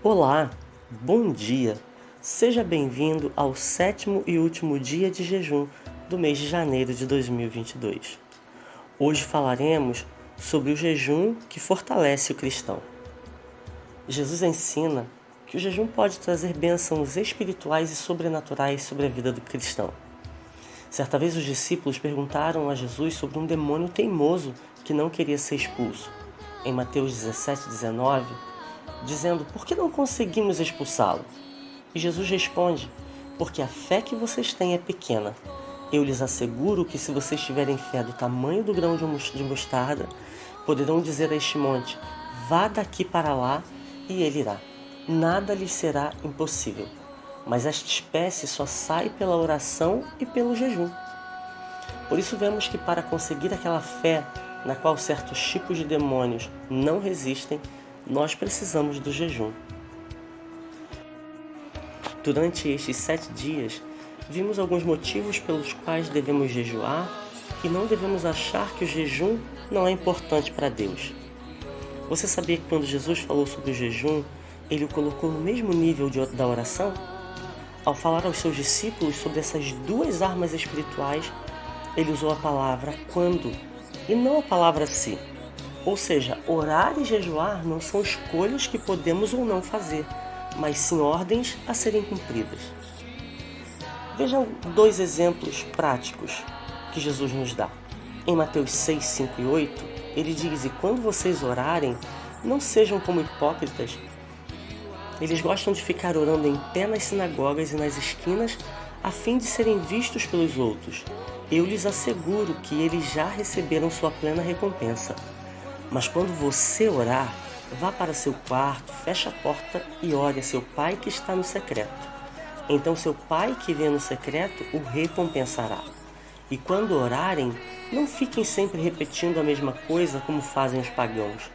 Olá, bom dia! Seja bem-vindo ao sétimo e último dia de jejum do mês de janeiro de 2022. Hoje falaremos sobre o jejum que fortalece o cristão. Jesus ensina que o jejum pode trazer bênçãos espirituais e sobrenaturais sobre a vida do cristão. Certa vez os discípulos perguntaram a Jesus sobre um demônio teimoso que não queria ser expulso. Em Mateus 17:19, dizendo: "Por que não conseguimos expulsá-lo?" E Jesus responde: "Porque a fé que vocês têm é pequena. Eu lhes asseguro que se vocês tiverem fé do tamanho do grão de mostarda, poderão dizer a este monte: vá daqui para lá, e ele irá. Nada lhes será impossível." Mas esta espécie só sai pela oração e pelo jejum. Por isso vemos que para conseguir aquela fé na qual certos tipos de demônios não resistem, nós precisamos do jejum. Durante estes 7 dias, vimos alguns motivos pelos quais devemos jejuar e não devemos achar que o jejum não é importante para Deus. Você sabia que quando Jesus falou sobre o jejum, ele o colocou no mesmo nível da oração? Ao falar aos seus discípulos sobre essas duas armas espirituais, ele usou a palavra quando e não a palavra se. Ou seja, orar e jejuar não são escolhas que podemos ou não fazer, mas sim ordens a serem cumpridas. Vejam 2 exemplos práticos que Jesus nos dá. Em Mateus 6, 5 e 8, ele diz: "E quando vocês orarem, não sejam como hipócritas. Eles gostam de ficar orando em pé nas sinagogas e nas esquinas, a fim de serem vistos pelos outros. Eu lhes asseguro que eles já receberam sua plena recompensa. Mas quando você orar, vá para seu quarto, feche a porta e ore a seu pai que está no secreto. Então seu pai que vê no secreto o recompensará. E quando orarem, não fiquem sempre repetindo a mesma coisa como fazem os pagãos.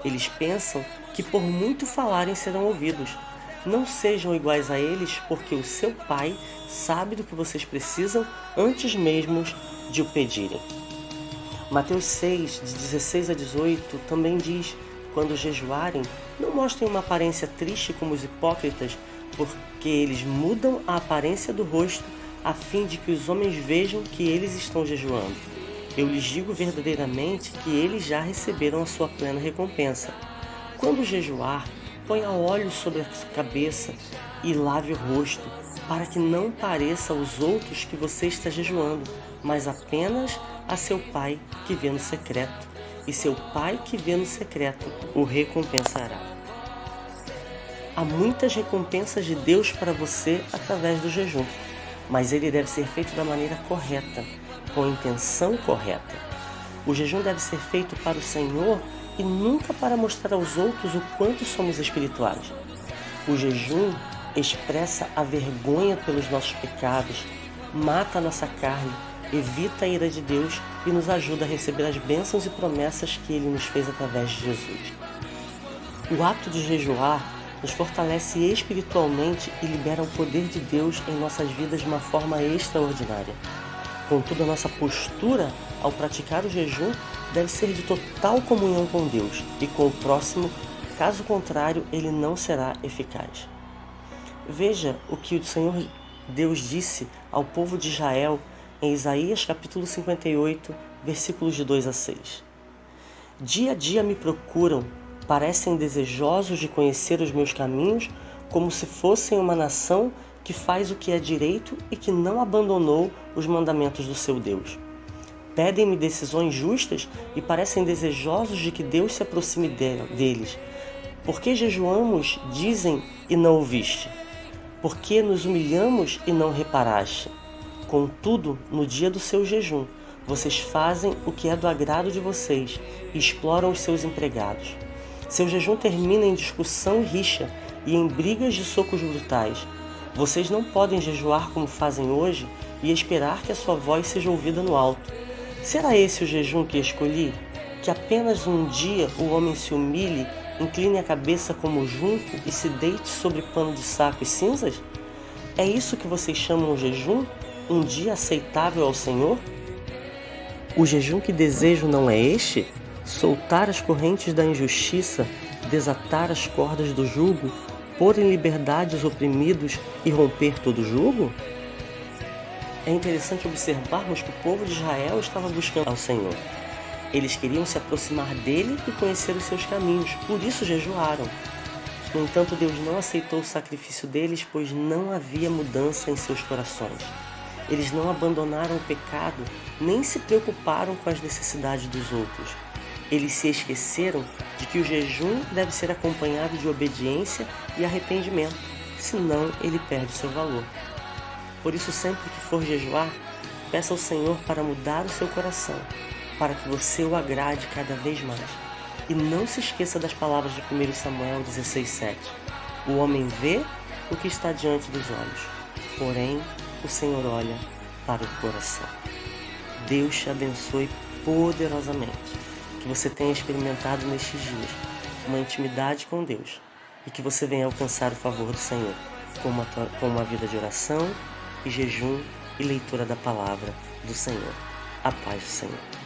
Eles pensam que por muito falarem serão ouvidos. Não sejam iguais a eles, porque o seu pai sabe do que vocês precisam antes mesmo de o pedirem." Mateus 6, de 16 a 18, também diz: "Quando jejuarem, não mostrem uma aparência triste como os hipócritas, porque eles mudam a aparência do rosto, a fim de que os homens vejam que eles estão jejuando. Eu lhes digo verdadeiramente que eles já receberam a sua plena recompensa. Quando jejuar, ponha óleo sobre a cabeça e lave o rosto, para que não pareça aos outros que você está jejuando, mas apenas a seu pai que vê no secreto, e seu pai que vê no secreto o recompensará." Há muitas recompensas de Deus para você através do jejum, mas ele deve ser feito da maneira correta, com a intenção correta. O jejum deve ser feito para o Senhor e nunca para mostrar aos outros o quanto somos espirituais. O jejum expressa a vergonha pelos nossos pecados, mata a nossa carne, evita a ira de Deus e nos ajuda a receber as bênçãos e promessas que Ele nos fez através de Jesus. O ato de jejuar nos fortalece espiritualmente e libera o poder de Deus em nossas vidas de uma forma extraordinária. Contudo, a nossa postura ao praticar o jejum deve ser de total comunhão com Deus e com o próximo, caso contrário, ele não será eficaz. Veja o que o Senhor Deus disse ao povo de Israel em Isaías capítulo 58, versículos de 2 a 6. "Dia a dia me procuram, parecem desejosos de conhecer os meus caminhos, como se fossem uma nação que faz o que é direito e que não abandonou os mandamentos do seu Deus. Pedem-me decisões justas e parecem desejosos de que Deus se aproxime deles. Por que jejuamos, dizem, e não ouviste? Por que nos humilhamos e não reparaste? Contudo, no dia do seu jejum, vocês fazem o que é do agrado de vocês e exploram os seus empregados. Seu jejum termina em discussão e rixa e em brigas de socos brutais. Vocês não podem jejuar como fazem hoje e esperar que a sua voz seja ouvida no alto. Será esse o jejum que escolhi? Que apenas um dia o homem se humilhe, incline a cabeça como junco e se deite sobre pano de saco e cinzas? É isso que vocês chamam de jejum? Um dia aceitável ao Senhor? O jejum que desejo não é este? Soltar as correntes da injustiça, desatar as cordas do jugo, pôr em liberdade os oprimidos e romper todo jugo? É interessante observarmos que o povo de Israel estava buscando ao Senhor. Eles queriam se aproximar dele e conhecer os seus caminhos, por isso jejuaram. No entanto, Deus não aceitou o sacrifício deles, pois não havia mudança em seus corações. Eles não abandonaram o pecado, nem se preocuparam com as necessidades dos outros. Eles se esqueceram de que o jejum deve ser acompanhado de obediência e arrependimento, senão ele perde seu valor. Por isso, sempre que for jejuar, peça ao Senhor para mudar o seu coração, para que você o agrade cada vez mais. E não se esqueça das palavras de 1 Samuel 16:7. O homem vê o que está diante dos olhos, porém o Senhor olha para o coração. Deus te abençoe poderosamente, que você tenha experimentado nestes dias uma intimidade com Deus e que você venha alcançar o favor do Senhor com uma vida de oração e jejum e leitura da palavra do Senhor. A paz do Senhor.